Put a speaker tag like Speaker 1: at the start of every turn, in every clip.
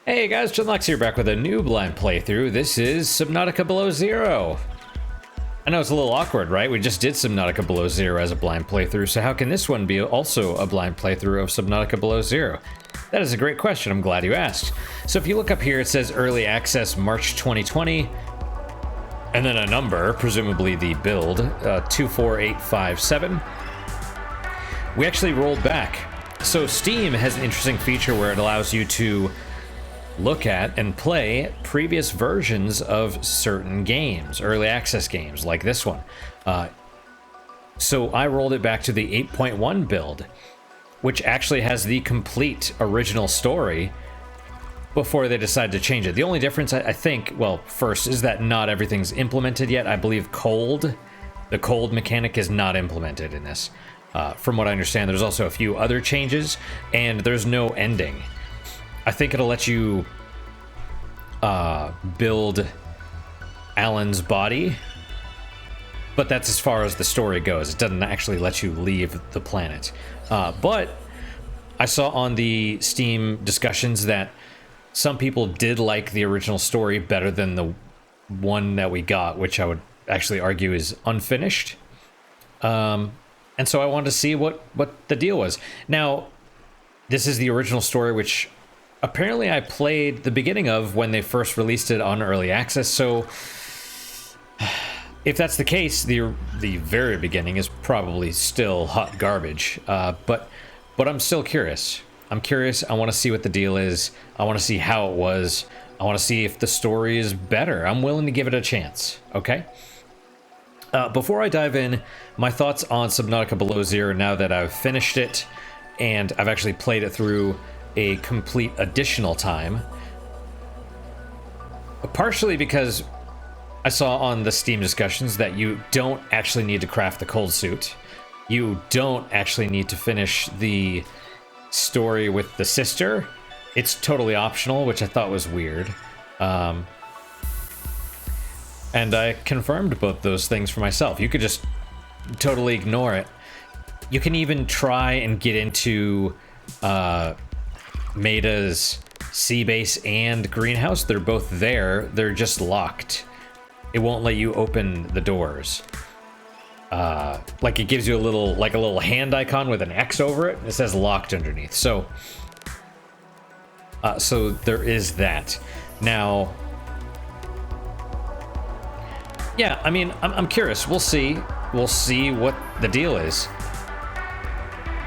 Speaker 1: Hey guys, Junlux here, back with a new blind playthrough. This is Subnautica Below Zero. I know it's a little awkward, right? We just did Subnautica Below Zero as a blind playthrough, so how can this one be also a blind playthrough of Subnautica Below Zero? That is a great question, I'm glad you asked. So if you look up here, it says Early Access March 2020, and then a number, presumably the build, 24857. We actually rolled back. So Steam has an interesting feature where it allows you to look at and play previous versions of certain games, early access games like this one. So I rolled it back to the 8.1 build, which actually has the complete original story before they decided to change it. The only difference, I think, well, first, is that not everything's implemented yet. I believe the cold mechanic is not implemented in this. From what I understand, there's also a few other changes, and there's no ending. I think it'll let you build Alan's body, but that's as far as the story goes. It doesn't actually let you leave the planet. But I saw on the Steam discussions that some people did like the original story better than the one that we got, which I would actually argue is unfinished. And so I wanted to see what the deal was. Now, this is the original story, which apparently I played the beginning of when they first released it on Early Access, so if that's the case, the very beginning is probably still hot garbage, but I'm still curious. I'm curious, I want to see what the deal is, I want to see how it was, I want to see if the story is better. I'm willing to give it a chance, okay? Before I dive in, my thoughts on Subnautica Below Zero now that I've finished it, and I've actually played it through a complete additional time. Partially because I saw on the Steam discussions that you don't actually need to craft the cold suit. You don't actually need to finish the story with the sister. It's totally optional, which I thought was weird. And I confirmed both those things for myself. You could just totally ignore it. You can even try and get into Maida's sea base and greenhouse. They're both there. They're just locked. It won't let you open the doors. Like it gives you a little hand icon with an X over it. It says locked underneath. So there is that. Now, yeah, I mean, I'm curious. We'll see what the deal is.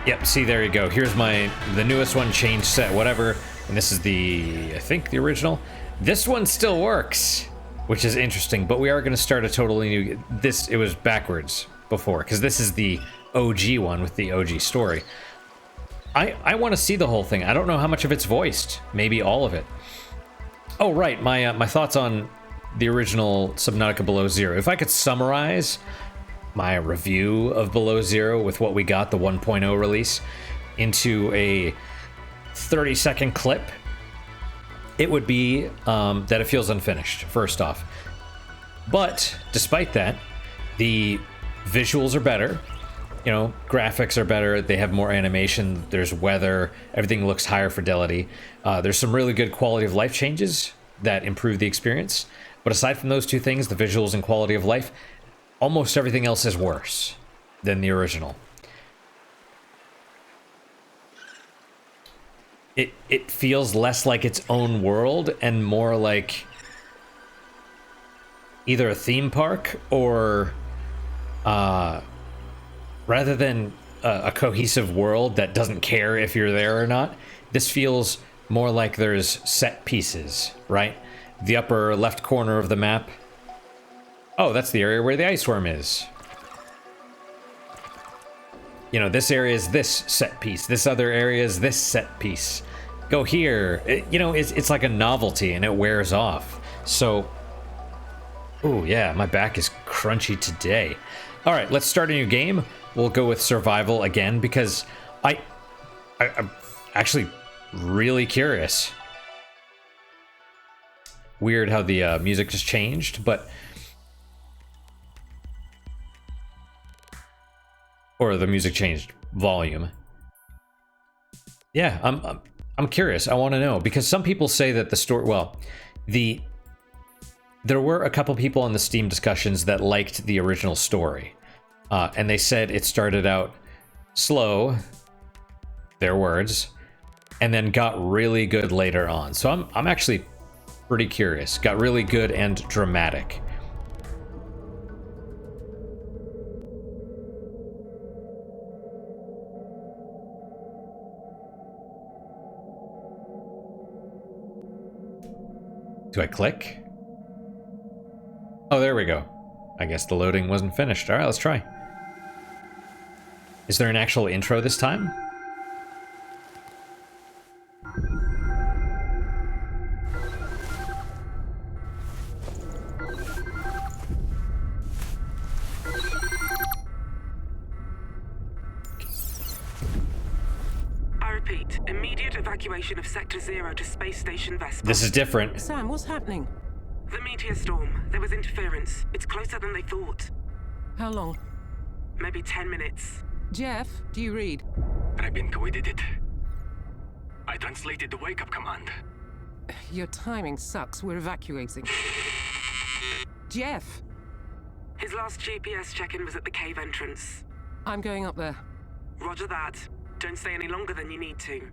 Speaker 1: Yep, see, there you go. Here's the newest one, change set, whatever. And this is I think the original. This one still works, which is interesting, but we are going to start a totally new, it was backwards before, because this is the OG one with the OG story. I want to see the whole thing. I don't know how much of it's voiced. Maybe all of it. Oh, right, my thoughts on the original Subnautica Below Zero. If I could summarize my review of Below Zero with what we got, the 1.0 release, into a 30-second clip, it would be that it feels unfinished, first off. But despite that, the visuals are better. You know, graphics are better. They have more animation. There's weather. Everything looks higher fidelity. There's some really good quality of life changes that improve the experience. But aside from those two things, the visuals and quality of life, almost everything else is worse than the original. It feels less like its own world and more like either a theme park or rather than a cohesive world that doesn't care if you're there or not. This feels more like there's set pieces, right? The upper left corner of the map. Oh, that's the area where the ice worm is. You know, this area is this set piece. This other area is this set piece. Go here. It's like a novelty and it wears off. So, oh yeah, my back is crunchy today. All right, let's start a new game. We'll go with survival again because I'm actually really curious. Weird how the music just changed, but or the music changed volume. Yeah, I'm curious. I want to know, because some people say that the story, well, there were a couple people in the Steam discussions that liked the original story. And they said it started out slow, their words, and then got really good later on. So I'm actually pretty curious. Got really good and dramatic. Do I click? Oh, there we go. I guess the loading wasn't finished. All right, let's try. Is there an actual intro this time?
Speaker 2: I repeat, immediate evacuation of Sector 0 to Space Station Vespa.
Speaker 1: This is different.
Speaker 3: Sam, what's happening?
Speaker 2: The meteor storm. There was interference. It's closer than they thought.
Speaker 3: How long?
Speaker 2: Maybe 10 minutes.
Speaker 3: Jeff, do you read?
Speaker 4: I've been tweeted it. I translated the wake-up command.
Speaker 3: Your timing sucks. We're evacuating. Jeff!
Speaker 2: His last GPS check-in was at the cave entrance.
Speaker 3: I'm going up there.
Speaker 2: Roger that. Don't stay any longer than you need to.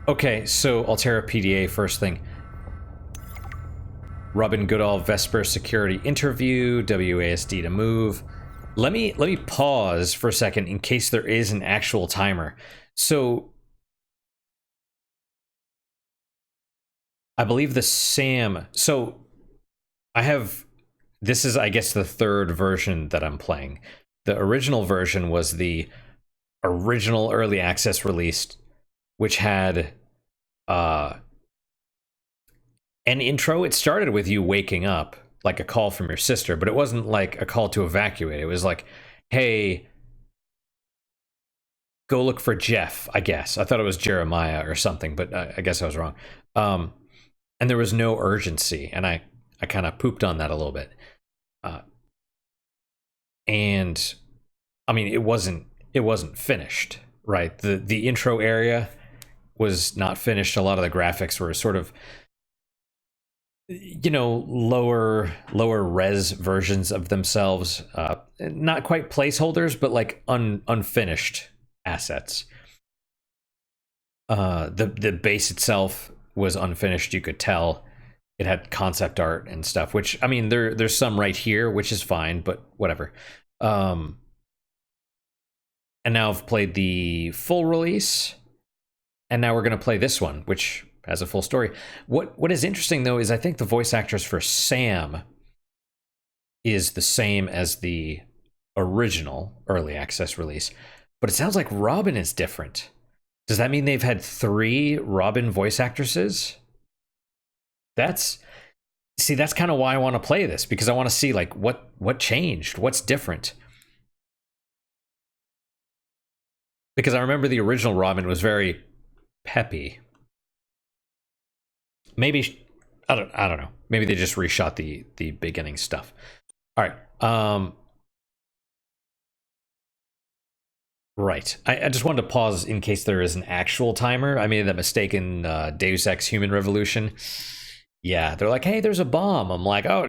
Speaker 1: Okay, so Altera PDA first thing. Robin Goodall Vesper security interview, WASD to move. Let me pause for a second in case there is an actual timer. So I believe the Sam, so I have, this is I guess the third version that I'm playing. The original version was the original early access release, which had an intro. It started with you waking up, like a call from your sister, but it wasn't like a call to evacuate. It was like, hey, go look for Jeff, I guess. I thought it was Jeremiah or something, but I guess I was wrong. And there was no urgency, and I kind of pooped on that a little bit. And I mean, it wasn't finished, right? The intro area was not finished. A lot of the graphics were sort of, you know, lower res versions of themselves, not quite placeholders, but like unfinished assets. The base itself was unfinished. You could tell it had concept art and stuff, which, I mean, there's some right here, which is fine, but whatever. And now I've played the full release, and now we're going to play this one, which has a full story. What is interesting, though, is I think the voice actress for Sam is the same as the original early access release, but it sounds like Robin is different. Does that mean they've had 3 Robin voice actresses? That's kind of why I want to play this, because I want to see like what changed, what's different. Because I remember the original Robin was very peppy. Maybe I don't know. Maybe they just reshot the beginning stuff. All right. Right. I just wanted to pause in case there is an actual timer. I made that mistake in Deus Ex Human Revolution. Yeah, they're like, hey, there's a bomb. I'm like, oh,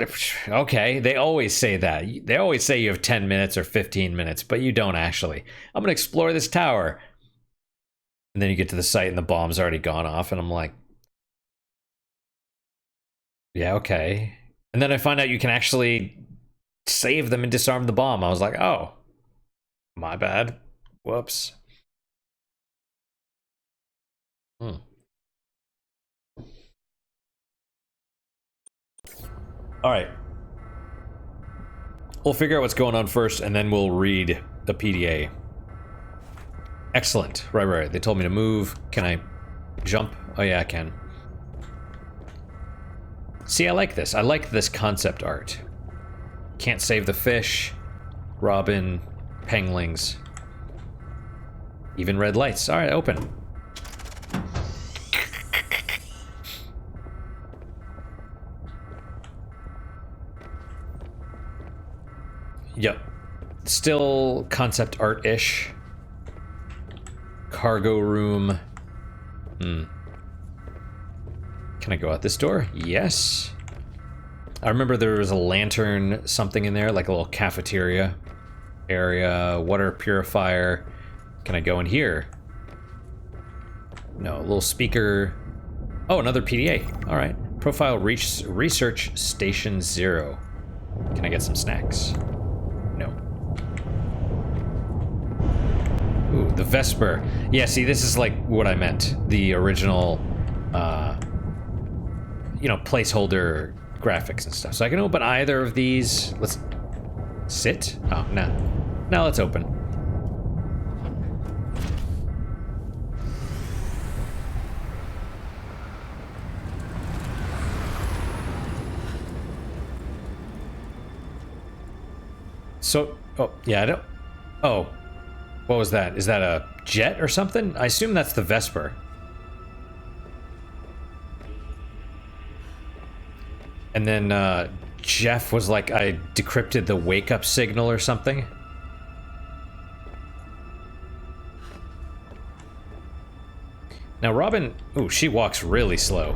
Speaker 1: okay. They always say that. They always say you have 10 minutes or 15 minutes, but you don't actually. I'm going to explore this tower. And then you get to the site and the bomb's already gone off. And I'm like, yeah, okay. And then I find out you can actually save them and disarm the bomb. I was like, oh, my bad. Whoops. All right. We'll figure out what's going on first, and then we'll read the PDA. Excellent. Right. They told me to move. Can I jump? Oh, yeah, I can. See, I like this. I like this concept art. Can't save the fish. Robin. Penglings. Even red lights. All right, open. Yep. Still concept art-ish. cargo room. Can I go out this door? Yes. I remember there was a lantern, something in there, like a little cafeteria area, water purifier. Can I go in here? No, a little speaker. Oh, another PDA. All right. Profile Research Station 0. Can I get some snacks? No. Ooh, the Vesper. Yeah, see, this is like what I meant. The original, you know, placeholder graphics and stuff. So I can open either of these. Let's sit. Oh, no. Now let's open. So, oh, yeah, I don't... Oh, what was that? Is that a jet or something? I assume that's the Vesper. And then, Jeff was like, I decrypted the wake-up signal or something. Now, Robin... Ooh, she walks really slow.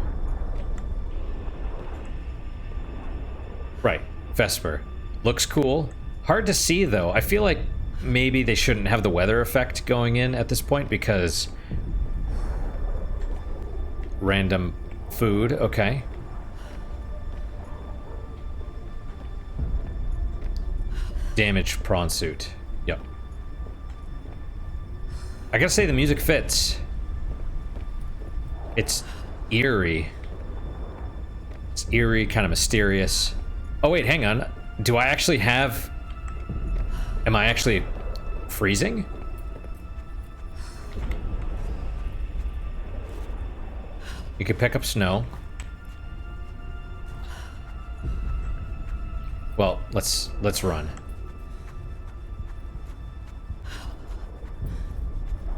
Speaker 1: Right, Vesper. Looks cool. Hard to see, though. I feel like maybe they shouldn't have the weather effect going in at this point because... Random food, okay. Damaged prawn suit. Yep. I gotta say, the music fits. It's eerie. It's eerie, kind of mysterious. Oh, wait, hang on. Do I actually have... Am I actually freezing? You could pick up snow. Well, let's run.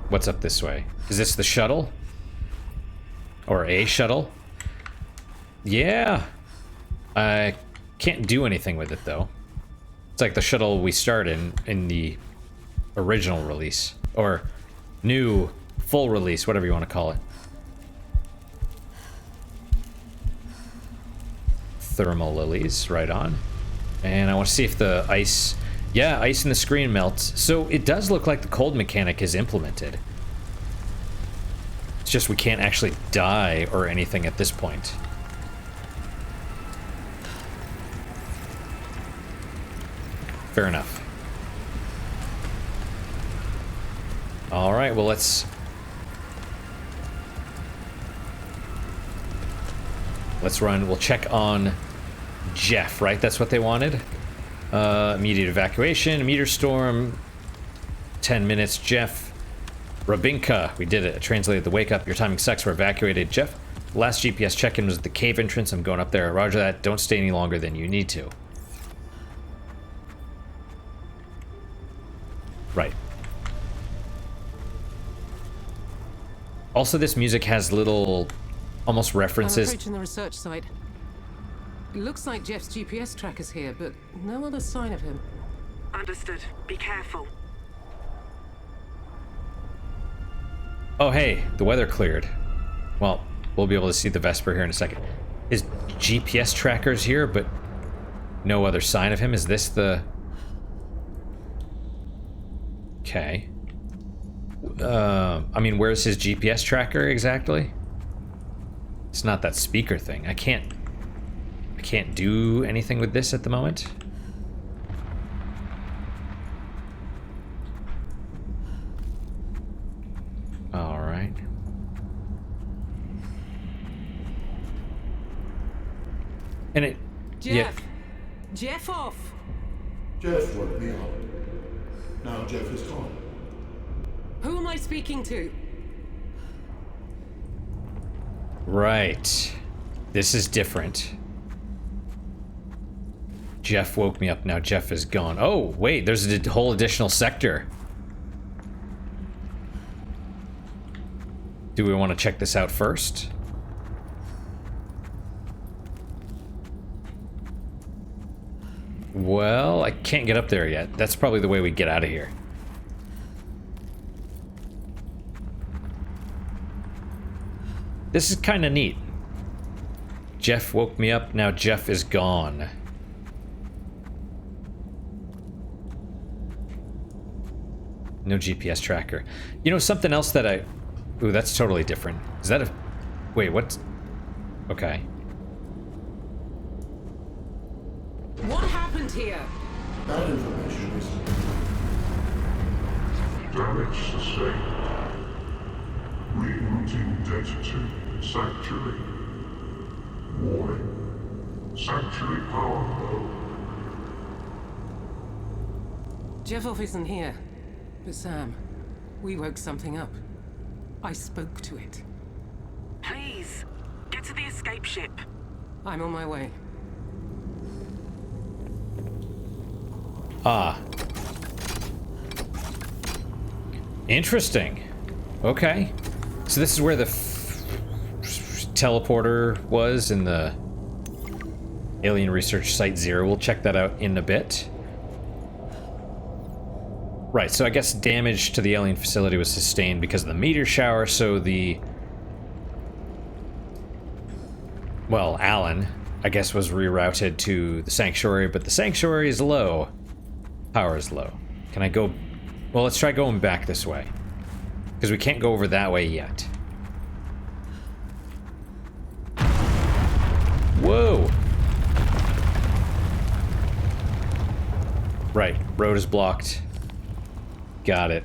Speaker 1: What's up this way? Is this the shuttle? Or a shuttle? Yeah. I can't do anything with it, though. It's like the shuttle we start in the original release. Or new, full release, whatever you want to call it. Thermal lilies, right on. And I want to see if the ice... Yeah, ice in the screen melts. So it does look like the cold mechanic is implemented. It's just we can't actually die or anything at this point. Fair enough. All right, well, let's run. We'll check on Jeff, right? That's what they wanted. Immediate evacuation, meteor storm, 10 minutes, Jeff. Rabinka, we did it. I translated the wake up. Your timing sucks. We're evacuated. Jeff, last GPS check-in was at the cave entrance. I'm going up there. Roger that. Don't stay any longer than you need to. Right. Also, this music has little, almost references.
Speaker 3: I'm approaching the research site. It looks like Jeff's GPS tracker's here, but no other sign of him.
Speaker 2: Understood. Be careful.
Speaker 1: Oh, hey, the weather cleared. Well, we'll be able to see the Vesper here in a second. His GPS tracker's here, but no other sign of him. Is this the... Okay. I mean, where's his GPS tracker exactly? It's not that speaker thing. I can't do anything with this at the moment. All right. And it...
Speaker 3: Jeff!
Speaker 1: Yeah.
Speaker 3: Jeff off!
Speaker 5: Jeff woke me up. Now Jeff is gone.
Speaker 3: Who am I speaking to?
Speaker 1: Right. This is different. Jeff woke me up. Now Jeff is gone. Oh, wait. There's a whole additional sector. Do we want to check this out first? Well, I can't get up there yet. That's probably the way we get out of here. This is kind of neat. Jeff woke me up, now Jeff is gone. No GPS tracker. You know, something else that I... Ooh, that's totally different. Is that a... Wait, what? Okay.
Speaker 3: What happened here?
Speaker 5: That information is...
Speaker 6: Damage sustained. Rerouting data to Sanctuary. Warning. Sanctuary power low.
Speaker 3: Jeffov isn't here. But Sam, we woke something up. I spoke to it.
Speaker 2: Please, get to the escape ship.
Speaker 3: I'm on my way.
Speaker 1: Ah. Interesting. Okay. So this is where the teleporter was in the Alien Research Site 0. We'll check that out in a bit. Right, so I guess damage to the alien facility was sustained because of the meteor shower, so the... Well, Alan, I guess, was rerouted to the Sanctuary, but the Sanctuary is low. Power is low. Can I go... Well, let's try going back this way. Because we can't go over that way yet. Whoa! Right, road is blocked. Got it.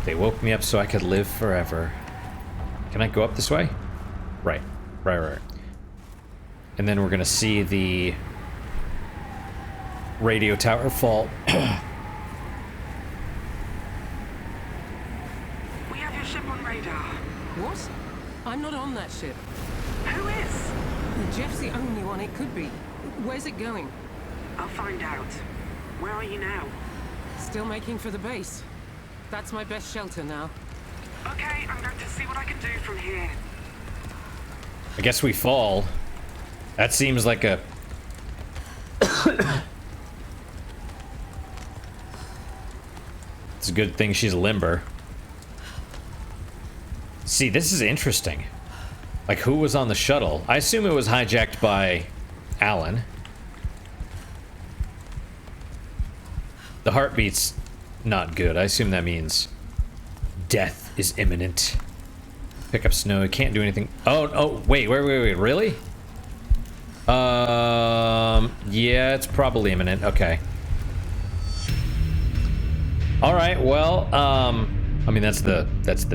Speaker 1: They woke me up so I could live forever. Can I go up this way? Right. Right. And then we're gonna see the radio tower fall.
Speaker 2: We have your ship on radar.
Speaker 3: What? I'm not on that ship.
Speaker 2: Who is?
Speaker 3: Jeff's the only one it could be. Where's it going?
Speaker 2: I'll find out. Where are you now?
Speaker 3: Still making for the base. That's my best shelter now.
Speaker 2: Okay, I'm going to see what I can do from here.
Speaker 1: I guess we fall. That seems like a... It's a good thing she's limber. See, this is interesting. Like, who was on the shuttle? I assume it was hijacked by Alan. The heartbeat's not good. I assume that means death is imminent. Pick up snow. You can't do anything. Oh, wait, really? Yeah, it's probably imminent. Okay. All right, well, I mean, that's the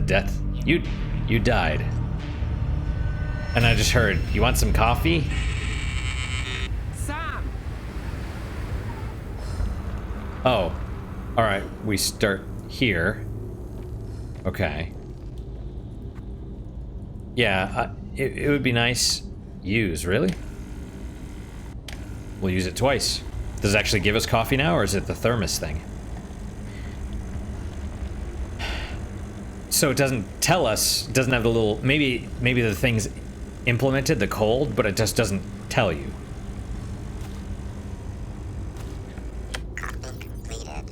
Speaker 1: death. You died. And I just heard, you want some coffee?
Speaker 3: Sam!
Speaker 1: Oh. All right, we start here. Okay. Yeah, it would be nice. Use, really? We'll use it twice. Does it actually give us coffee now, or is it the thermos thing? So it doesn't tell us, it doesn't have the little, maybe the thing's implemented the cold, but it just doesn't tell you.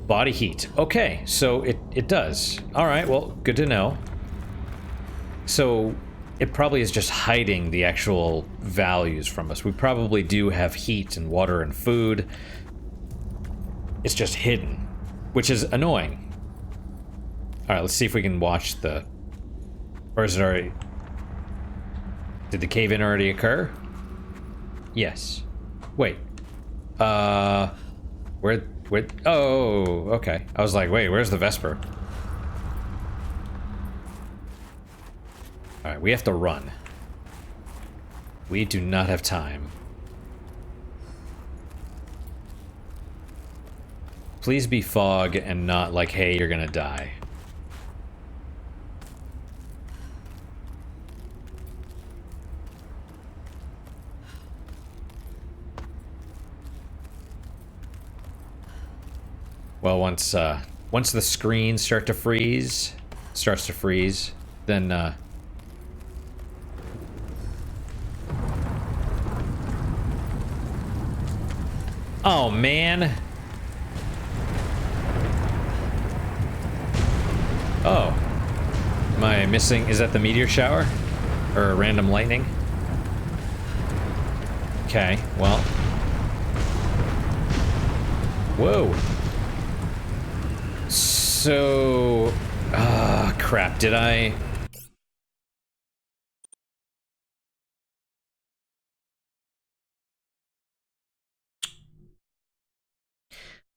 Speaker 1: Body heat. Okay, so it does. All right, well, good to know. So it probably is just hiding the actual values from us. We probably do have heat and water and food. It's just hidden, which is annoying. All right, let's see if we can watch the... Or is it already... Did the cave-in already occur? Yes. Wait. Where... Oh, okay. I was like, wait, where's the Vesper? Alright, we have to run. We do not have time. Please be fog and not like, hey, you're gonna die. Well, once the screen starts to freeze, then oh man. Oh. Am I missing? Is that the meteor shower? Or random lightning? Okay, well. Whoa. So... Ah, crap. Did I...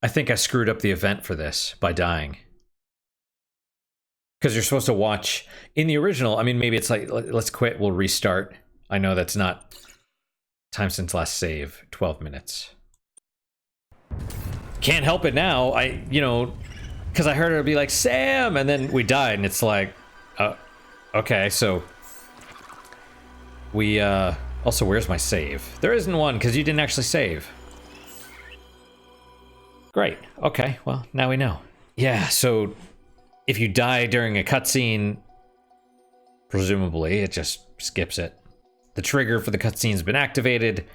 Speaker 1: I think I screwed up the event for this by dying. Because you're supposed to watch... In the original, I mean, maybe it's like, let's quit, we'll restart. I know that's not... Time since last save, 12 minutes. Can't help it now. You know, because I heard her be like, Sam! And then we died, and it's like... okay, so... We, Also, where's my save? There isn't one, because you didn't actually save. Great. Okay, well, now we know. Yeah, so... If you die during a cutscene... Presumably, it just skips it. The trigger for the cutscene's been activated.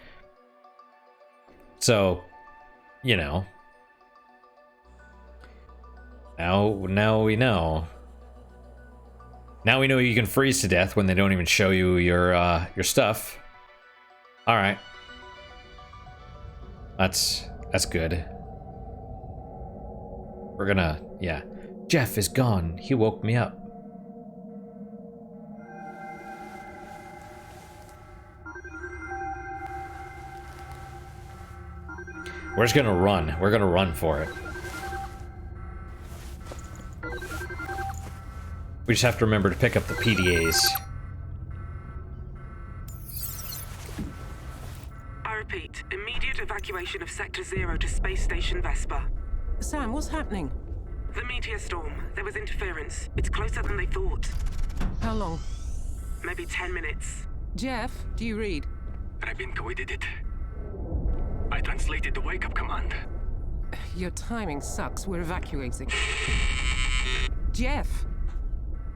Speaker 1: So... You know... Now we know. Now we know you can freeze to death when they don't even show you your stuff. All right. That's good. We're gonna, yeah. Jeff is gone. He woke me up. We're just gonna run. We're gonna run for it. We just have to remember to pick up the PDAs.
Speaker 2: I repeat, immediate evacuation of Sector 0 to Space Station Vesper.
Speaker 3: Sam, what's happening?
Speaker 2: The meteor storm. There was interference. It's closer than they thought.
Speaker 3: How long?
Speaker 2: Maybe 10 minutes.
Speaker 3: Jeff, do you read?
Speaker 4: Rabinko did it. I translated the wake-up command.
Speaker 3: Your timing sucks. We're evacuating. Jeff!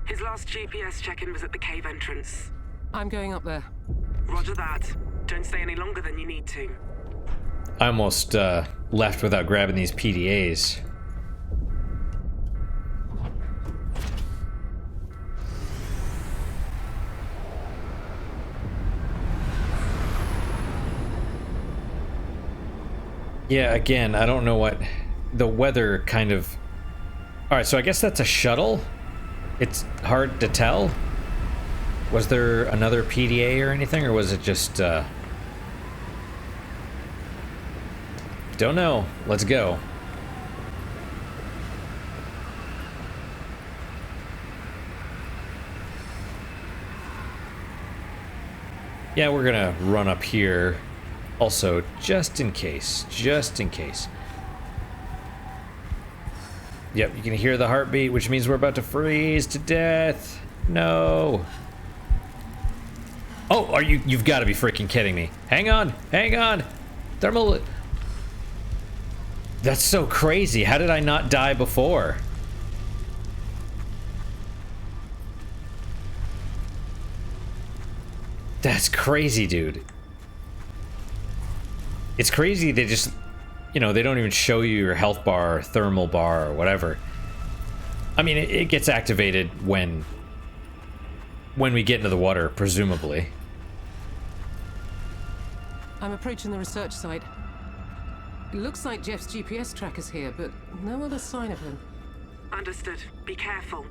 Speaker 2: His last GPS check-in was at the cave entrance.
Speaker 3: I'm going up there.
Speaker 2: Roger that. Don't stay any longer than you need to.
Speaker 1: I almost left without grabbing these PDAs. Yeah, again, I don't know what... The weather kind of... Alright, so I guess that's a shuttle? It's hard to tell? Was there another PDA or anything, or was it just, Don't know. Let's go. Yeah, we're gonna run up here. Also, just in case. Just in case. Yep, you can hear the heartbeat, which means we're about to freeze to death. No. Oh, you've got to be freaking kidding me. Hang on, hang on. Thermal. That's so crazy. How did I not die before? That's crazy, dude. It's crazy they just... You know, they don't even show you your health bar or thermal bar or whatever. I mean, it gets activated when we get into the water, presumably.
Speaker 3: I'm approaching the research site. It looks like Jeff's GPS tracker's here, but no other sign of him.
Speaker 2: Understood. Be careful.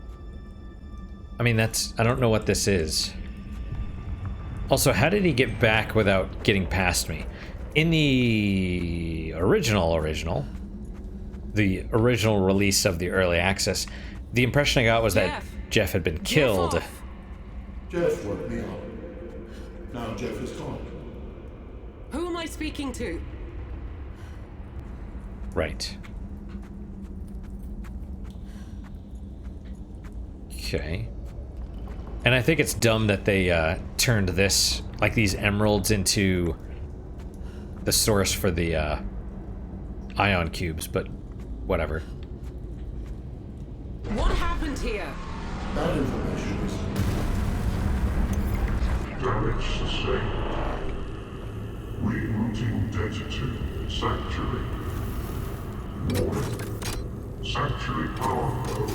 Speaker 1: I mean, I don't know what this is. Also, how did he get back without getting past me? In the original release of the early access, the impression I got was that Jeff had been killed.
Speaker 5: Jeff woke me up. Now Jeff is gone.
Speaker 3: Who am I speaking to?
Speaker 1: Right. Okay. And I think it's dumb that they turned this, like these emeralds, into the source for the ion cubes, but whatever.
Speaker 3: What happened here?
Speaker 5: That information is...
Speaker 6: Damage sustained. Rerouting data to Sanctuary. Warning. Sanctuary power low.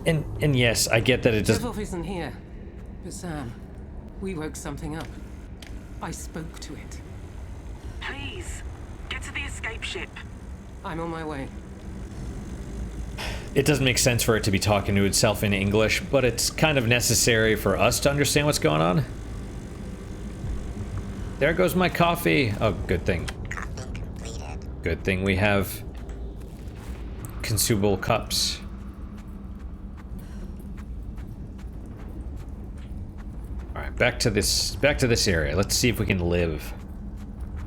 Speaker 1: And yes, I get that it does.
Speaker 3: Jeffov isn't here. But Sam, we woke something up. I spoke to it.
Speaker 2: Please, get to the escape ship.
Speaker 3: I'm on my way.
Speaker 1: It doesn't make sense for it to be talking to itself in English, but it's kind of necessary for us to understand what's going on. There goes my coffee. Oh, good thing. Good thing we have consumable cups. All right, back to this area. Let's see if we can live.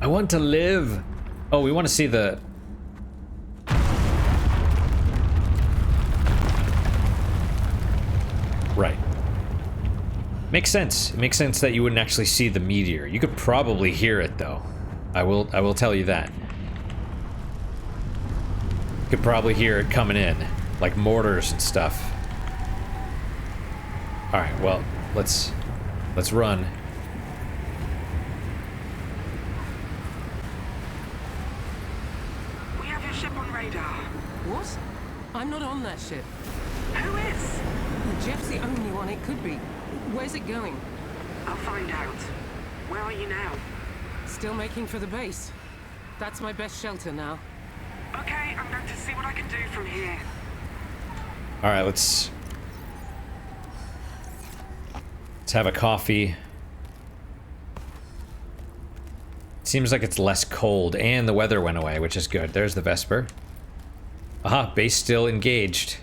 Speaker 1: I want to live. Oh, we want to see the. Right. Makes sense. It makes sense that you wouldn't actually see the meteor. You could probably hear it though. I will tell you that. You could probably hear it coming in, like mortars and stuff. All right, well, let's run.
Speaker 2: We have your ship on radar.
Speaker 3: What? I'm not on that ship.
Speaker 2: Who is?
Speaker 3: Jeff's the only one it could be. Where's it going?
Speaker 2: I'll find out. Where are you now?
Speaker 3: Still making for the base. That's my best shelter now.
Speaker 2: Okay, I'm going to see what I can do from here.
Speaker 1: All right, let's have a coffee. Seems like it's less cold, and the weather went away, which is good. There's the Vesper. Aha, base still engaged.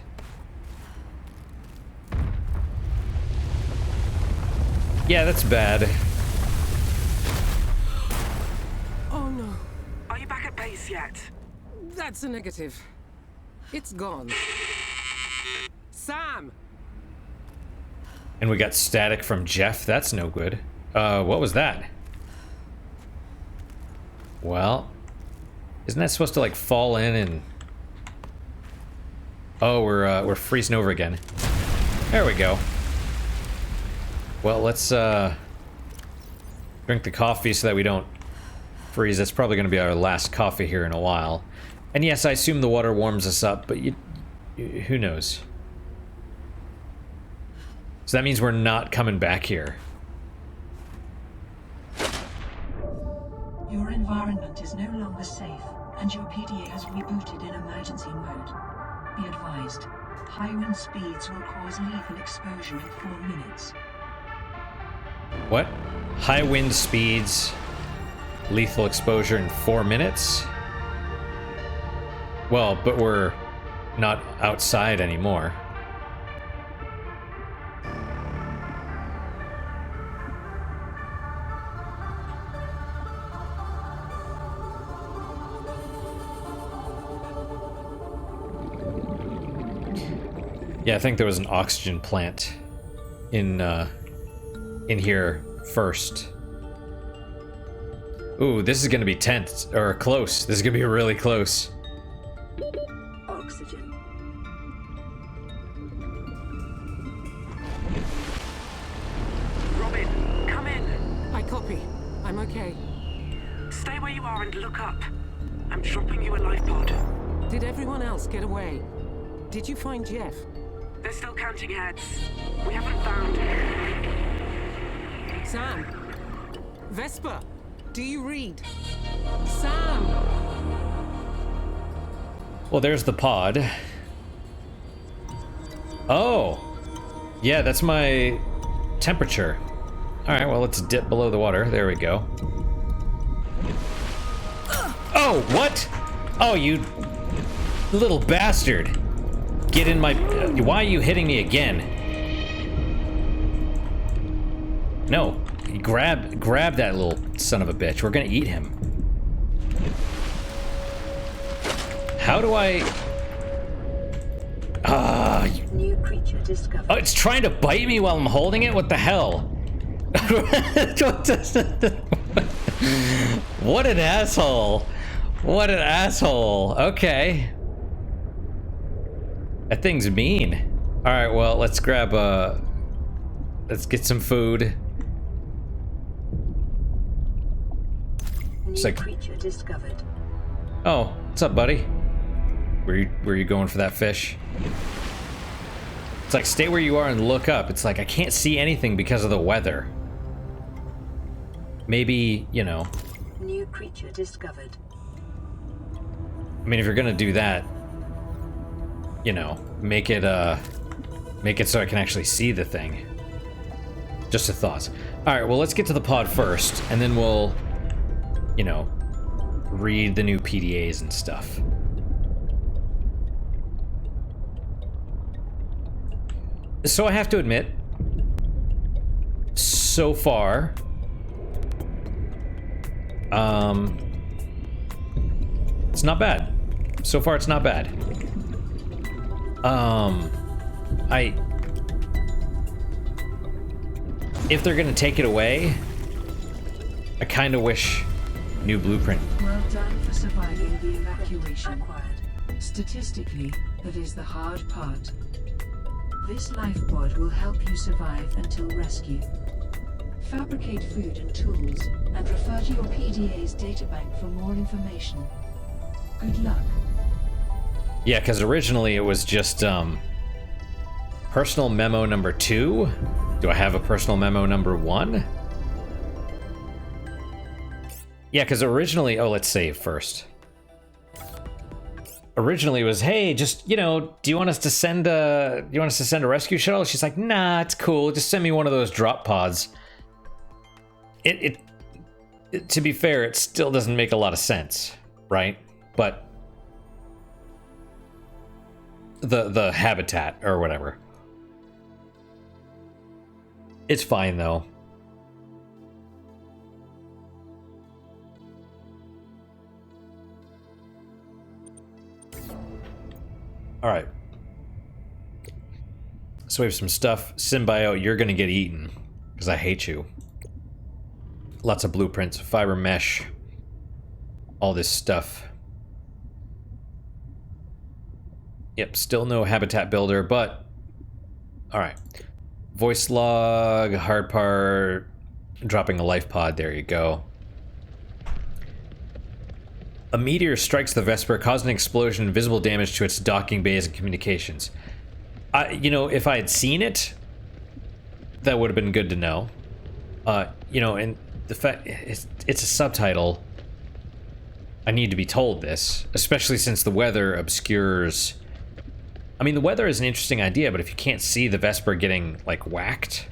Speaker 1: Yeah, that's bad.
Speaker 3: Oh no.
Speaker 2: Are you back at base yet?
Speaker 3: That's a negative. It's gone. Sam!
Speaker 1: And we got static from Jeff. That's no good. What was that? Well, isn't that supposed to like fall in and? Oh, we're freezing over again. There we go. Well, let's drink the coffee so that we don't freeze. That's probably going to be our last coffee here in a while. And yes, I assume the water warms us up, but who knows? So that means we're not coming back here.
Speaker 7: Your environment is no longer safe, and your PDA has rebooted in emergency mode. Be advised, high wind speeds will cause lethal exposure in 4 minutes.
Speaker 1: What? High wind speeds, lethal exposure in 4 minutes? Well, but we're not outside anymore. Yeah, I think there was an oxygen plant in here first. Ooh, this is gonna be tense, or close. This is gonna be really close.
Speaker 7: Oxygen.
Speaker 2: Robin, come in.
Speaker 3: I copy. I'm okay.
Speaker 2: Stay where you are and look up. I'm dropping you a life pod.
Speaker 3: Did everyone else get away? Did you find Jeff?
Speaker 2: They're still counting heads. We haven't found him.
Speaker 3: Sam! Vesper! Do you read? Sam!
Speaker 1: Well, there's the pod. Oh! Yeah, that's my temperature. Alright, well, let's dip below the water. There we go. Oh, what? Oh, you little bastard. Get in my... why are you hitting me again? No. Grab that little son of a bitch. We're gonna eat him. How do I...
Speaker 7: New creature discovered.
Speaker 1: Oh, it's trying to bite me while I'm holding it? What the hell? What an asshole. What an asshole. Okay. That thing's mean. Alright, well, let's grab let's get some food.
Speaker 7: New creature discovered.
Speaker 1: Oh, what's up, buddy? Where you going for that fish? It's like, stay where you are and look up. It's like, I can't see anything because of the weather. Maybe, you know.
Speaker 7: New creature discovered.
Speaker 1: I mean, if you're gonna do that, you know, make it so I can actually see the thing. Just a thought. Alright, well, let's get to the pod first, and then we'll, you know, read the new PDAs and stuff. So I have to admit, so far, it's not bad. So far, it's not bad. If they're gonna take it away, I kind of wish new blueprint.
Speaker 7: Well done for surviving the evacuation. Statistically, that is the hard part. This life pod will help you survive until rescue. Fabricate food and tools, and refer to your PDA's databank for more information. Good luck.
Speaker 1: Yeah, because originally it was just personal memo number 2. Do I have a personal memo number 1? Yeah, because originally, oh, let's save first. Originally it was, hey, just, you know, do you want us to send a rescue shuttle? She's like, nah, it's cool. Just send me one of those drop pods. It to be fair, it still doesn't make a lot of sense, right? But the habitat or whatever. It's fine though. All right. So we have some stuff. Symbiote, you're gonna get eaten because I hate you. Lots of blueprints, fiber mesh, all this stuff. Yep, still no habitat builder, but all right. Voice log, hard part, dropping a life pod. There you go. A meteor strikes the Vesper, causing an explosion and visible damage to its docking bays and communications. You know, if I had seen it, that would have been good to know. You know, and the fact it's a subtitle. I need to be told this, especially since the weather obscures. I mean, the weather is an interesting idea, but if you can't see the Vesper getting, like, whacked.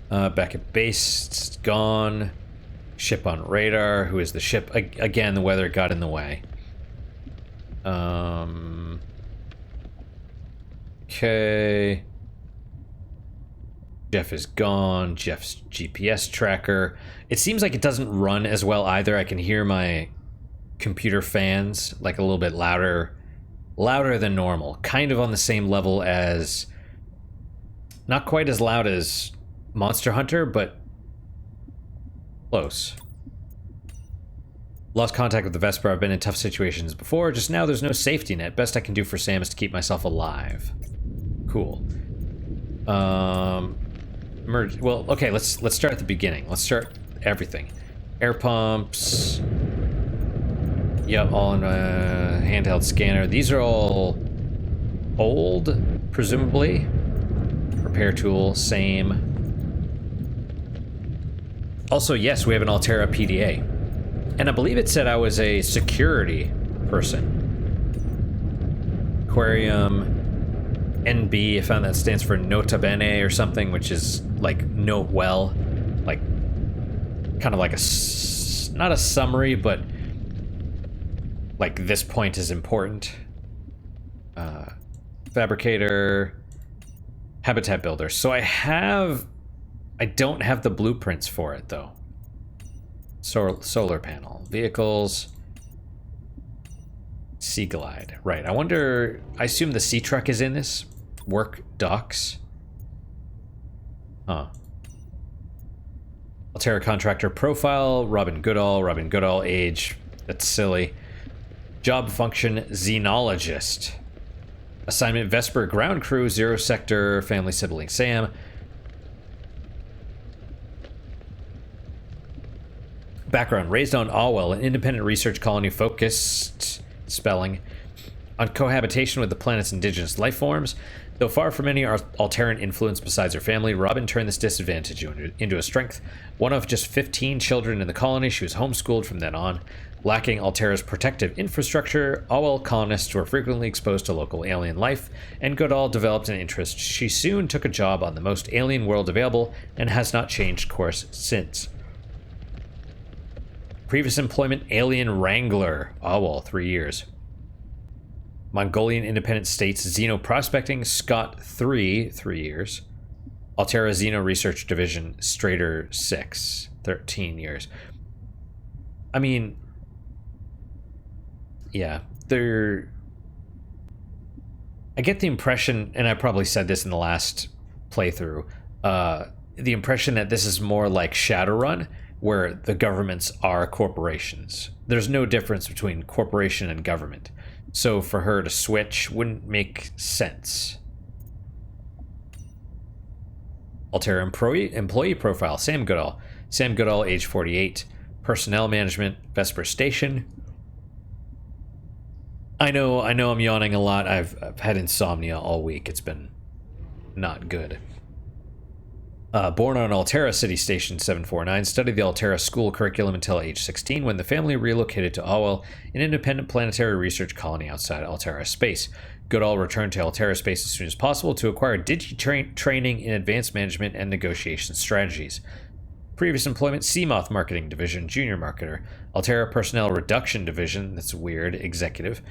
Speaker 1: Back at base, it's gone. Ship on radar. Who is the ship? Again, the weather got in the way. Okay. Jeff is gone. Jeff's GPS tracker. It seems like it doesn't run as well either. I can hear my computer fans like a little bit louder than normal. Kind of on the same level as, not quite as loud as Monster Hunter, but close. Lost contact with the Vesper. I've been in tough situations before. Just now there's no safety net. Best I can do for Sam is to keep myself alive. Cool. Well, okay, let's start at the beginning. Let's start everything. Air pumps. Yep, all in a handheld scanner. These are all old, presumably. Repair tool, same. Also, yes, we have an Altera PDA. And I believe it said I was a security person. Aquarium, NB, I found that stands for Nota Bene or something, which is like note well. Like, kind of like not a summary, but like this point is important. Fabricator, habitat builder. So I don't have the blueprints for it though. Solar panel, vehicles, Sea Glide. Right, I wonder, I assume the sea truck is in this. Work docks. Huh. Altera contractor profile, Robin Goodall, age, that's silly. Job function, xenologist. Assignment, Vesper ground crew, 0 sector, family sibling Sam. Background, raised on Allwell, an independent research colony focused, spelling, on cohabitation with the planet's indigenous life forms. Though far from any Alteran influence besides her family, Robin turned this disadvantage into a strength. One of just 15 children in the colony, she was homeschooled from then on. Lacking Altera's protective infrastructure, Awel colonists were frequently exposed to local alien life, and Goodall developed an interest. She soon took a job on the most alien world available and has not changed course since. Previous employment, Alien Wrangler, Awel, 3 years. Mongolian Independent States Xeno Prospecting, Scott 3 years. Altera Xeno Research Division, Strader 6, 13 years. I mean, yeah, I get the impression, and I probably said this in the last playthrough, the impression that this is more like Shadowrun, where the governments are corporations. There's no difference between corporation and government. So for her to switch wouldn't make sense. Altera employee profile, Sam Goodall. Sam Goodall, age 48. Personnel management, Vesper Station. I know I'm yawning a lot. I've had insomnia all week. It's been not good. Born on Altera City Station 749, studied the Altera school curriculum until age 16 when the family relocated to Awel, an independent planetary research colony outside Altera space. Goodall returned to Altera space as soon as possible to acquire training in advanced management and negotiation strategies. Previous employment, Seamoth Marketing Division, Junior Marketer. Altera Personnel Reduction Division, that's weird, Executive.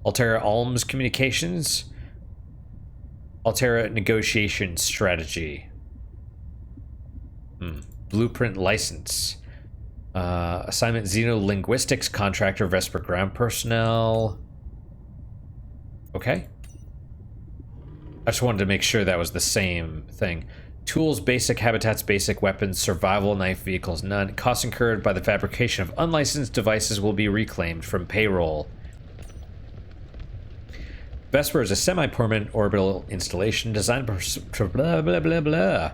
Speaker 1: Altera Alms Communications. Altera Negotiation Strategy. Blueprint License. Assignment Xenolinguistics Contractor, Vesper Ground Personnel. Okay. I just wanted to make sure that was the same thing. Tools, basic habitats, basic weapons, survival knife vehicles, none. Costs incurred by the fabrication of unlicensed devices will be reclaimed from payroll. Vesper is a semi-permanent orbital installation designed for blah blah blah blah.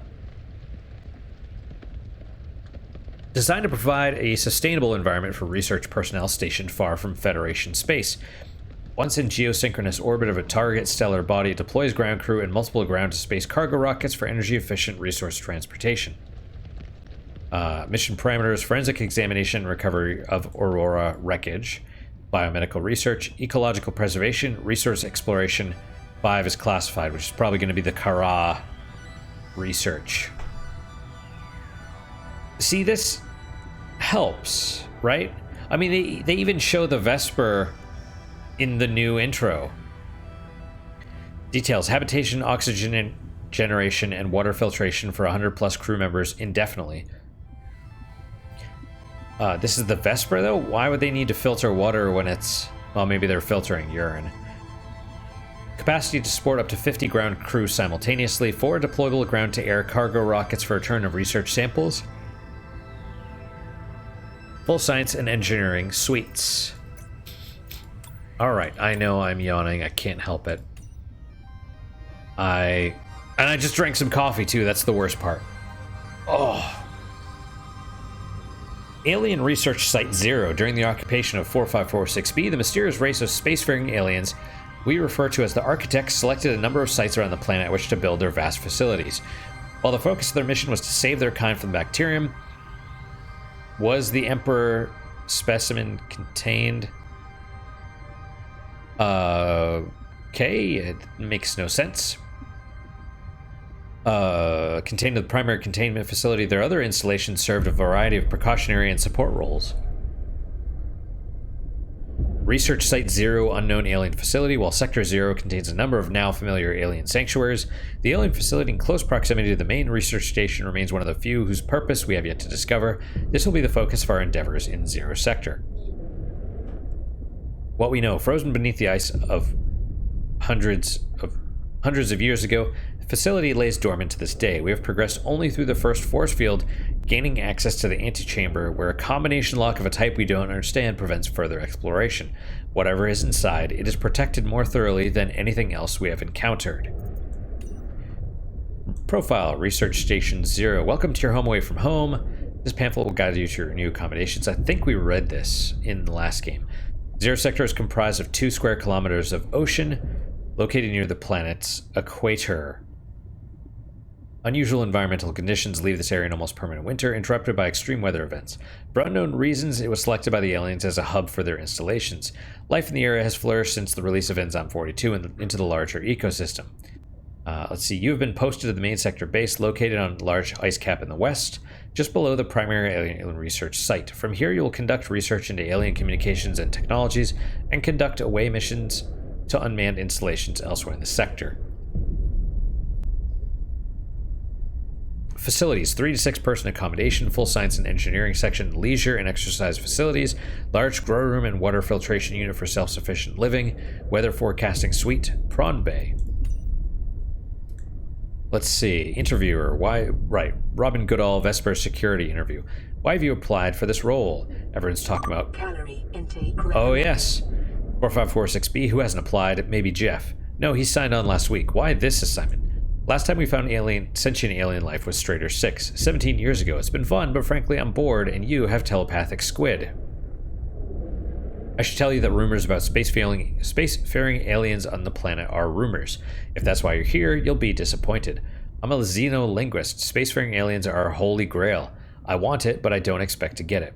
Speaker 1: Designed to provide a sustainable environment for research personnel stationed far from Federation space. Once in geosynchronous orbit of a target stellar body, it deploys ground crew and multiple ground-to-space cargo rockets for energy-efficient resource transportation. Mission parameters, forensic examination and recovery of Aurora wreckage, biomedical research, ecological preservation, resource exploration. 5 is classified, which is probably going to be the Kara research. See, this helps, right? I mean, they even show the Vesper in the new intro. Details: habitation, oxygen generation, and water filtration for 100+ crew members indefinitely. This is the Vesper, though? Why would they need to filter water when it's... Well, maybe they're filtering urine. Capacity to support up to 50 ground crew simultaneously. 4 deployable ground-to-air cargo rockets for return of research samples. Full science and engineering suites. Alright, I know I'm yawning. I can't help it. And I just drank some coffee, too. That's the worst part. Oh. Alien Research Site 0. During the occupation of 4546B, the mysterious race of spacefaring aliens we refer to as the Architects selected a number of sites around the planet at which to build their vast facilities. While the focus of their mission was to save their kind from the bacterium, was the Emperor specimen contained? Okay, it makes no sense. Contained the primary containment facility, their other installations served a variety of precautionary and support roles. Research Site 0, unknown alien facility. While Sector 0 contains a number of now familiar alien sanctuaries, the alien facility in close proximity to the main research station remains one of the few whose purpose we have yet to discover. This will be the focus of our endeavors in 0 Sector. What we know, frozen beneath the ice of hundreds of years ago, the facility lays dormant to this day. We have progressed only through the first force field, gaining access to the antechamber, where a combination lock of a type we don't understand prevents further exploration. Whatever is inside, it is protected more thoroughly than anything else we have encountered. Profile, Research Station 0. Welcome to your home away from home. This pamphlet will guide you to your new accommodations. I think we read this in the last game. Zero Sector is comprised of 2 square kilometers of ocean located near the planet's equator. Unusual environmental conditions leave this area in almost permanent winter, interrupted by extreme weather events. For unknown reasons, it was selected by the aliens as a hub for their installations. Life in the area has flourished since the release of Enzyme 42 into the larger ecosystem. Let's see, you have been posted to the main sector base, located on a large ice cap in the west, just below the primary alien research site. From here, you will conduct research into alien communications and technologies, and conduct away missions to unmanned installations elsewhere in the sector. Facilities: 3 to 6 person accommodation, full science and engineering section, leisure and exercise facilities, large grow room and water filtration unit for self-sufficient living, weather forecasting suite, prawn bay. Let's see, interviewer, Robin Goodall, Vesper security interview. Why have you applied for this role? Everyone's talking about
Speaker 7: Calorie intake.
Speaker 1: Oh yes, 4546B, who hasn't applied? Maybe Jeff. No, he signed on last week. Why this assignment? Last time we found sentient alien life was Strader 6, 17 years ago. It's been fun, but frankly I'm bored, and you have telepathic squid. I should tell you that rumors about spacefaring aliens on the planet are rumors. If that's why you're here, you'll be disappointed. I'm a xenolinguist. Spacefaring aliens are a holy grail. I want it, but I don't expect to get it.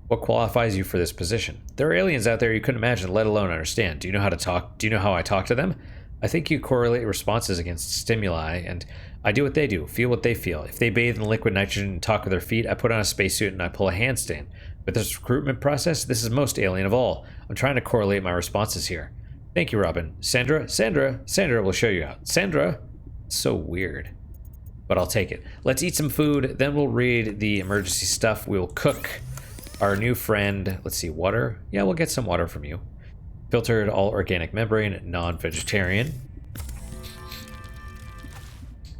Speaker 1: What qualifies you for this position? There are aliens out there you couldn't imagine, let alone understand. Do you know how to talk? Do you know how I talk to them? I think you correlate responses against stimuli, and I do what they do, feel what they feel. If they bathe in liquid nitrogen and talk with their feet, I put on a spacesuit and I pull a handstand. With this recruitment process, this is most alien of all. I'm trying to correlate my responses here. Thank you, Robin. Sandra will show you out. Sandra? So weird. But I'll take it. Let's eat some food, then we'll read the emergency stuff. We'll cook our new friend. Let's see, water? Yeah, we'll get some water from you. Filtered, all organic membrane, non-vegetarian.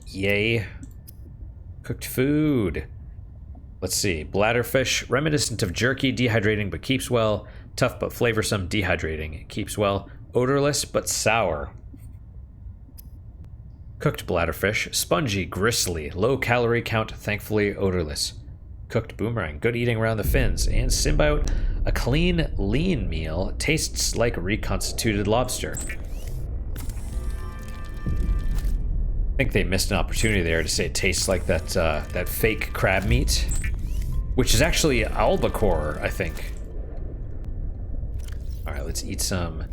Speaker 1: Yay. Cooked food. Let's see. Bladderfish, reminiscent of jerky, dehydrating but keeps well. Tough but flavorsome, dehydrating, keeps well. Odorless but sour. Cooked bladderfish, spongy, gristly, low calorie count, thankfully odorless. Cooked boomerang, good eating around the fins. And symbiote, a clean, lean meal, tastes like reconstituted lobster. I think they missed an opportunity there to say it tastes like that fake crab meat, which is actually albacore, I think. All right, let's eat some.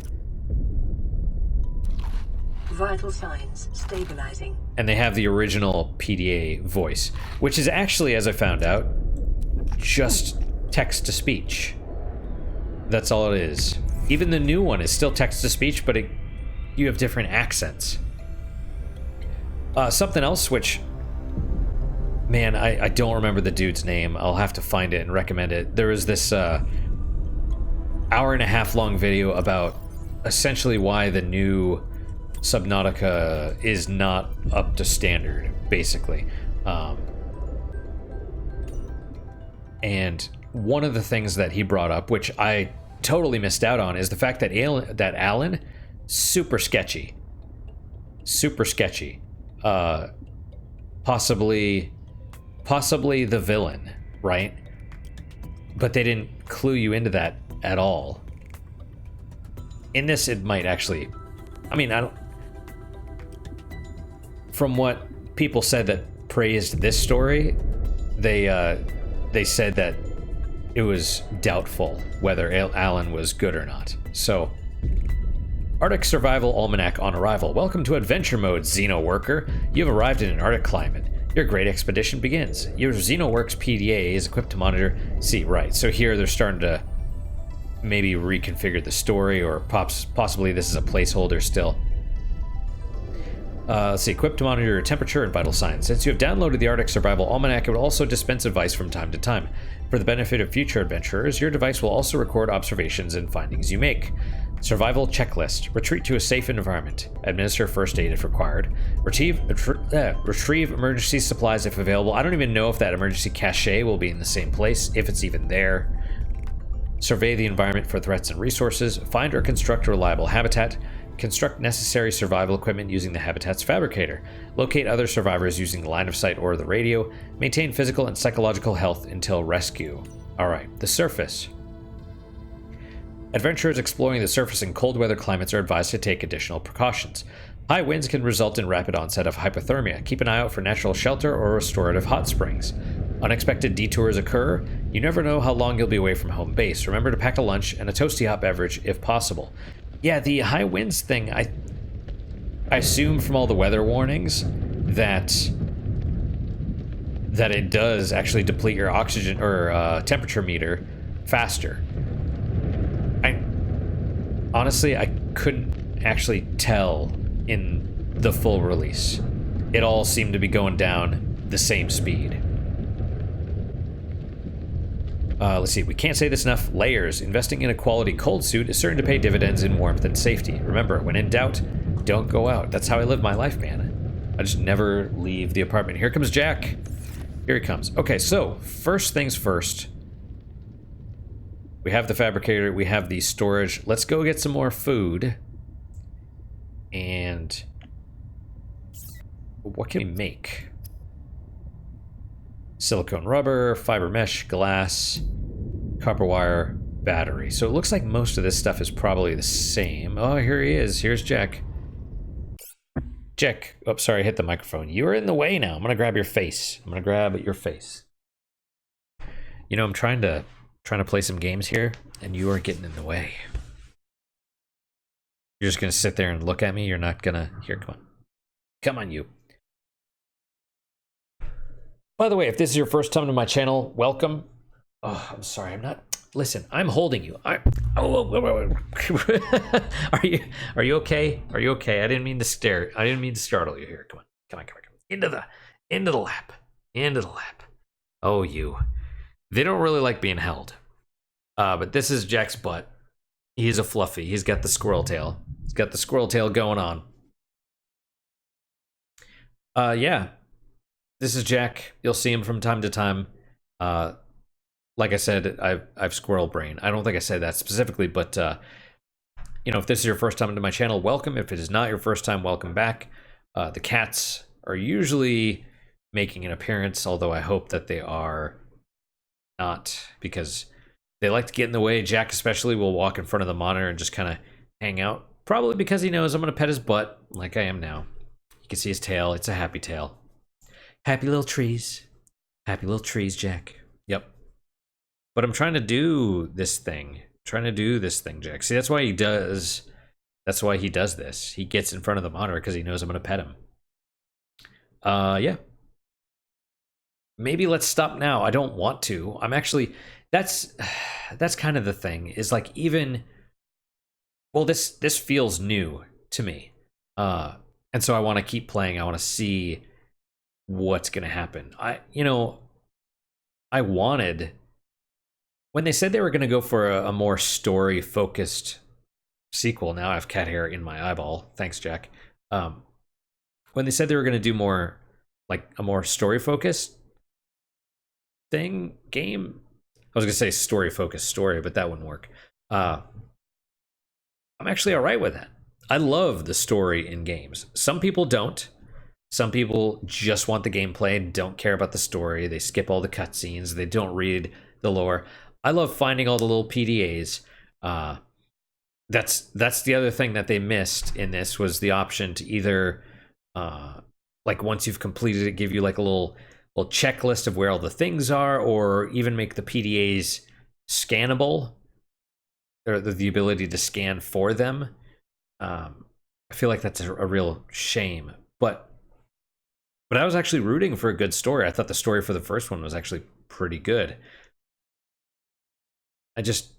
Speaker 7: Vital signs stabilizing.
Speaker 1: And they have the original PDA voice, which is actually, as I found out, just text-to-speech. That's all it is. Even the new one is still text-to-speech, but you have different accents. Something else, which... Man, I don't remember the dude's name. I'll have to find it and recommend it. There was this hour-and-a-half long video about essentially why the new Subnautica is not up to standard, basically. And one of the things that he brought up, which I totally missed out on, is the fact that Alan, super sketchy. Super sketchy. Possibly the villain, right? But they didn't clue you into that at all. In this, it might actually... I mean, I don't... From what people said that praised this story, they said that it was doubtful whether Alan was good or not. So, Arctic Survival Almanac on arrival. Welcome to Adventure Mode, Xeno Worker. You have arrived in an Arctic climate. Your great expedition begins. Your XenoWorks PDA is equipped to monitor... See, right. So here they're starting to maybe reconfigure the story, or possibly this is a placeholder still. Let's see, equipped to monitor your temperature and vital signs. Since you have downloaded the Arctic Survival Almanac, it will also dispense advice from time to time. For the benefit of future adventurers, your device will also record observations and findings you make. Survival checklist. Retreat to a safe environment. Administer first aid if required. Retrieve emergency supplies if available. I don't even know if that emergency cache will be in the same place, if it's even there. Survey the environment for threats and resources. Find or construct a reliable habitat. Construct necessary survival equipment using the habitat's fabricator. Locate other survivors using line of sight or the radio. Maintain physical and psychological health until rescue. Alright, the surface. Adventurers exploring the surface in cold weather climates are advised to take additional precautions. High winds can result in rapid onset of hypothermia. Keep an eye out for natural shelter or restorative hot springs. Unexpected detours occur. You never know how long you'll be away from home base. Remember to pack a lunch and a toasty hot beverage if possible. Yeah, the high winds thing, I assume from all the weather warnings that it does actually deplete your oxygen or temperature meter faster. Honestly, I couldn't actually tell in the full release. It all seemed to be going down the same speed. Let's see, we can't say this enough. Layers. Investing in a quality cold suit is certain to pay dividends in warmth and safety. Remember, when in doubt, don't go out. That's how I live my life, man. I just never leave the apartment. Here comes Jack. Here he comes. Okay, so first things first. We have the fabricator, we have the storage. Let's go get some more food. And what can we make? Silicone rubber, fiber mesh, glass, copper wire, battery. So it looks like most of this stuff is probably the same. Oh, here he is. Here's Jack. Jack. Oh, sorry, I hit the microphone. You're in the way now. I'm going to grab your face. I'm going to grab your face. You know, I'm trying to play some games here, and you are getting in the way. You're just going to sit there and look at me? You're not going to... Here, come on. Come on, you. By the way, if this is your first time to my channel, welcome. Oh, I'm sorry, I'm not... Listen, I'm holding you. Are you okay? Are you okay? I didn't mean to stare. I didn't mean to startle you here. Come on. Come on. Into the lap. Into the lap. Oh, you. They don't really like being held. But this is Jack's butt. He's a fluffy. He's got the squirrel tail. He's got the squirrel tail going on. Yeah. This is Jack. You'll see him from time to time. Like I said, I've squirrel brain. I don't think I said that specifically, but you know, if this is your first time to my channel, welcome. If it is not your first time, welcome back. The cats are usually making an appearance, although I hope that they are not, because they like to get in the way. Jack especially will walk in front of the monitor and just kind of hang out. Probably because he knows I'm going to pet his butt like I am now. You can see his tail. It's a happy tail. Happy little trees. Happy little trees, Jack. Yep. But I'm trying to do this thing. Jack. See, that's why he does this. He gets in front of the monitor because he knows I'm going to pet him. Yeah. Maybe let's stop now. I don't want to. I'm actually... That's kind of the thing. Is like even... Well, this feels new to me. And so I want to keep playing. I want to see what's going to happen. I wanted... When they said they were going to go for a more story-focused sequel, now I have cat hair in my eyeball. Thanks, Jack. When they said they were going to do more, like, a more story-focused game, I was going to say story-focused story, but that wouldn't work. I'm actually all right with that. I love the story in games. Some people don't. Some people just want the gameplay and don't care about the story. They skip all the cutscenes. They don't read the lore. I love finding all the little PDAs. That's the other thing that they missed in this, was the option to either, like once you've completed it, give you like a little checklist of where all the things are, or even make the PDAs scannable, or the ability to scan for them. I feel like that's a real shame. But I was actually rooting for a good story. I thought the story for the first one was actually pretty good. I just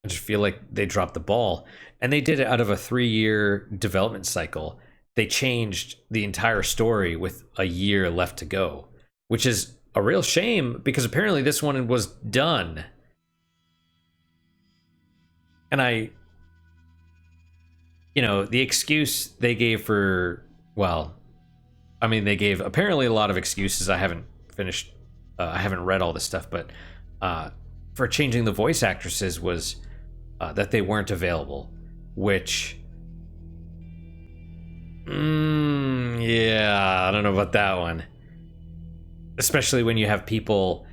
Speaker 1: feel like they dropped the ball, and they did it out of a 3-year development cycle. They changed the entire story with a year left to go, which is a real shame because apparently this one was done. And the excuse they gave for, they gave apparently a lot of excuses. I haven't finished, I haven't read all this stuff, but for changing the voice actresses was that they weren't available, which, yeah, I don't know about that one. Especially when you have people,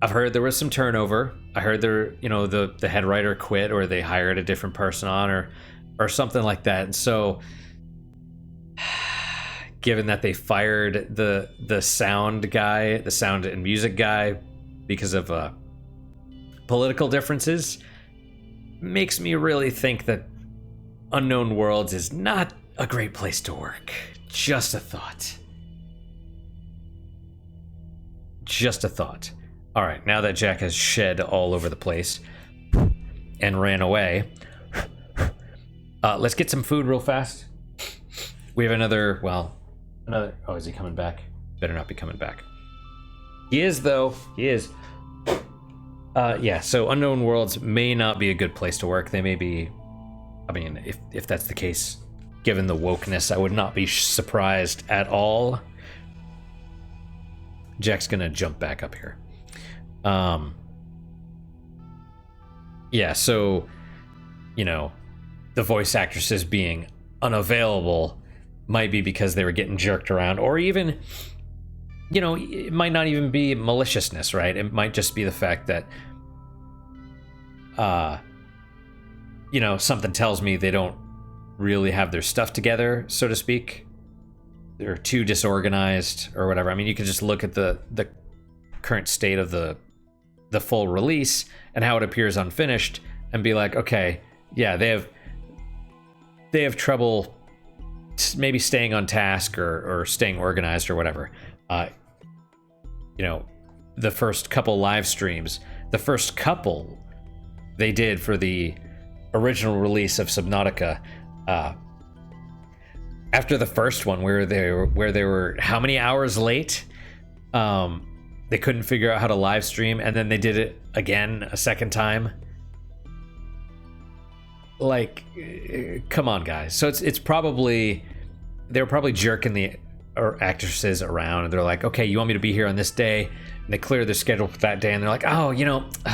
Speaker 1: I've heard there was some turnover. I heard the head writer quit, or they hired a different person on, or something like that. And so, given that they fired the sound guy, the sound and music guy, because of political differences, makes me really think that Unknown Worlds is not a great place to work. Just a thought. Just a thought. All right, now that Jack has shed all over the place and ran away, let's get some food real fast. We have another. Oh, is he coming back? Better not be coming back. He is, though. He is. Yeah, so Unknown Worlds may not be a good place to work. They may be. I mean, if that's the case, given the wokeness, I would not be surprised at all. Jack's gonna jump back up here. Yeah, so, the voice actresses being unavailable might be because they were getting jerked around, or even, it might not even be maliciousness, right? It might just be the fact that, something tells me they don't really have their stuff together, so to speak. They're too disorganized or whatever. I mean, you can just look at the current state of the full release and how it appears unfinished and be like, okay, yeah, they have trouble maybe staying on task or staying organized or whatever. The first couple live streams, they did for the original release of Subnautica, after the first one where they were how many hours late, they couldn't figure out how to live stream, and then they did it again a second time. Like, come on, guys. So it's probably, they were probably jerking the actresses around, and they're like, okay, you want me to be here on this day? And they clear their schedule for that day, and they're like, oh,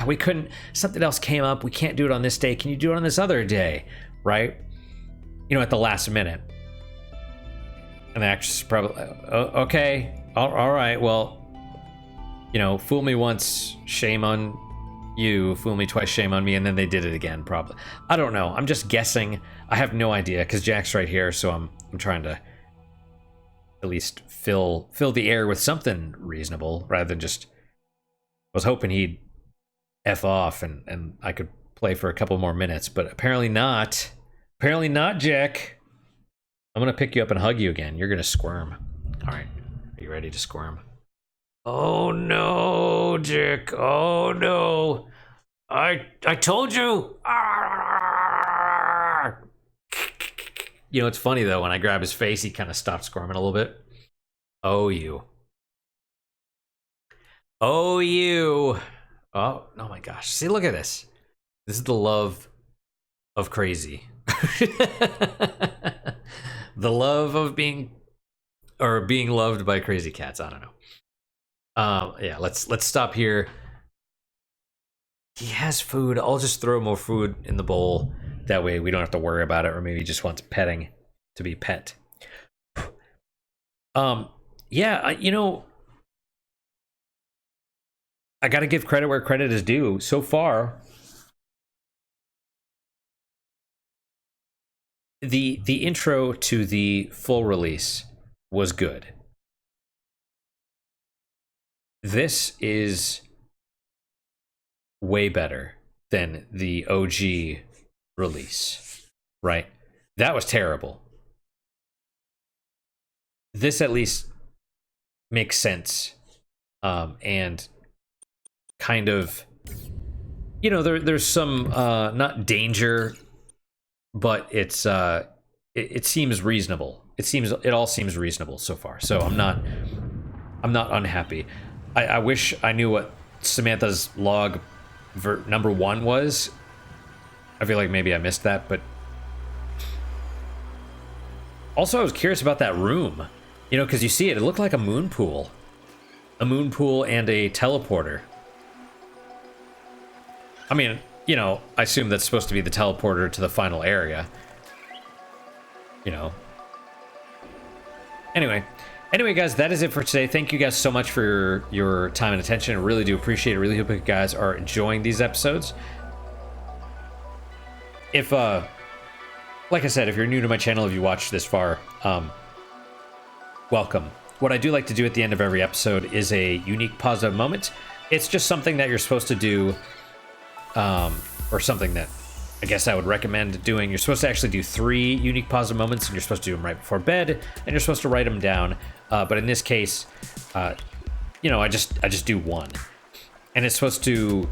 Speaker 1: we couldn't, something else came up, we can't do it on this day, can you do it on this other day? Right? At the last minute. And the actress is probably, okay, all right, well, fool me once, shame on you, fool me twice, shame on me, and then they did it again, probably. I don't know, I'm just guessing. I have no idea, because Jack's right here, so I'm trying to at least fill the air with something reasonable, rather than just, I was hoping he'd F off and I could play for a couple more minutes, but apparently not. Apparently not, Jack. I'm gonna pick you up and hug you again. You're gonna squirm. All right, are you ready to squirm? Oh no, Jack. Oh no. I told you. It's funny though, when I grab his face, he kind of stopped squirming a little bit. Oh, you. Oh, you. Oh my gosh. See, look at this. This is the love of crazy. The love of being loved by crazy cats. I don't know. Yeah, let's stop here. He has food. I'll just throw more food in the bowl. That way we don't have to worry about it, or maybe he just wants petting to be pet. Yeah, I gotta give credit where credit is due. So far, the intro to the full release was good. This is way better than the OG release, right? That was terrible. This at least makes sense, and kind of, there's some not danger, but it's it seems reasonable. It all seems reasonable so far. So I'm not unhappy. I wish I knew what Samantha's log number 1 was. I feel like maybe I missed that, but also I was curious about that room, because you see it looked like a moon pool and a teleporter. I mean, I assume that's supposed to be the teleporter to the final area. Anyway, Anyway, guys, that is it for today. Thank you guys so much for your time and attention. I really do appreciate it. Really hope you guys are enjoying these episodes. If, like I said, if you're new to my channel, if you watched this far, welcome. What I do like to do at the end of every episode is a unique positive moment. It's just something that you're supposed to do, or something that I guess I would recommend doing. You're supposed to actually do 3 unique positive moments, and you're supposed to do them right before bed, and you're supposed to write them down. But in this case, you know, I just do 1, and it's supposed to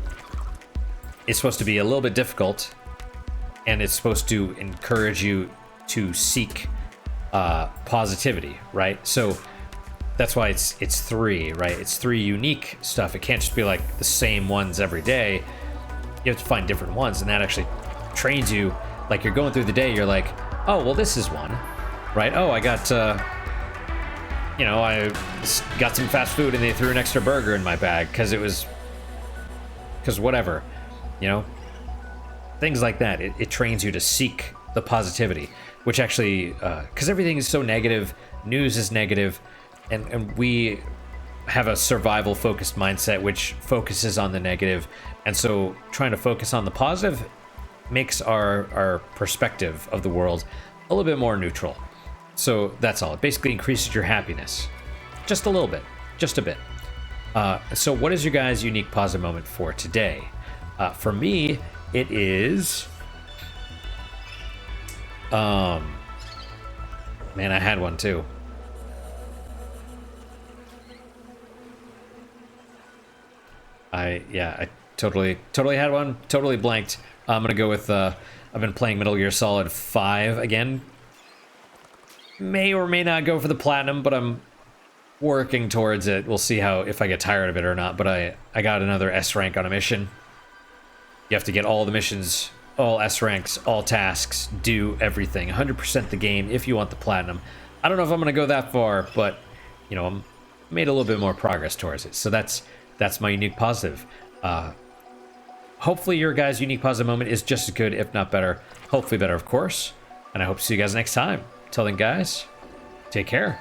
Speaker 1: be a little bit difficult, and it's supposed to encourage you to seek positivity, right? So that's why it's 3, right? It's 3 unique stuff. It can't just be like the same ones every day. You have to find different ones, and that actually trains you. Like, you're going through the day, you're like, oh, well, this is one, right? Oh, I got, you know, I got some fast food and they threw an extra burger in my bag because whatever, you know? Things like that. It trains you to seek the positivity, which actually, because everything is so negative, news is negative, and we have a survival focused mindset which focuses on the negative, and so trying to focus on the positive makes our perspective of the world a little bit more neutral. So that's all. It basically increases your happiness just a little bit, just a bit. So what is your guys' unique positive moment for today? For me, it is man, I had one too. I totally had one. Totally blanked. I'm gonna go with I've been playing Metal Gear Solid 5 again. May or may not go for the platinum, but I'm working towards it. We'll see how, if I get tired of it or not. But I got another S rank on a mission. You have to get all the missions, all S ranks, all tasks, do everything, 100% the game if you want the platinum. I don't know if I'm gonna go that far, but you know, I'm made a little bit more progress towards it. So that's my unique positive. Hopefully your guys' unique positive moment is just as good, if not better. Hopefully better, of course. And I hope to see you guys next time. Till then, guys, take care.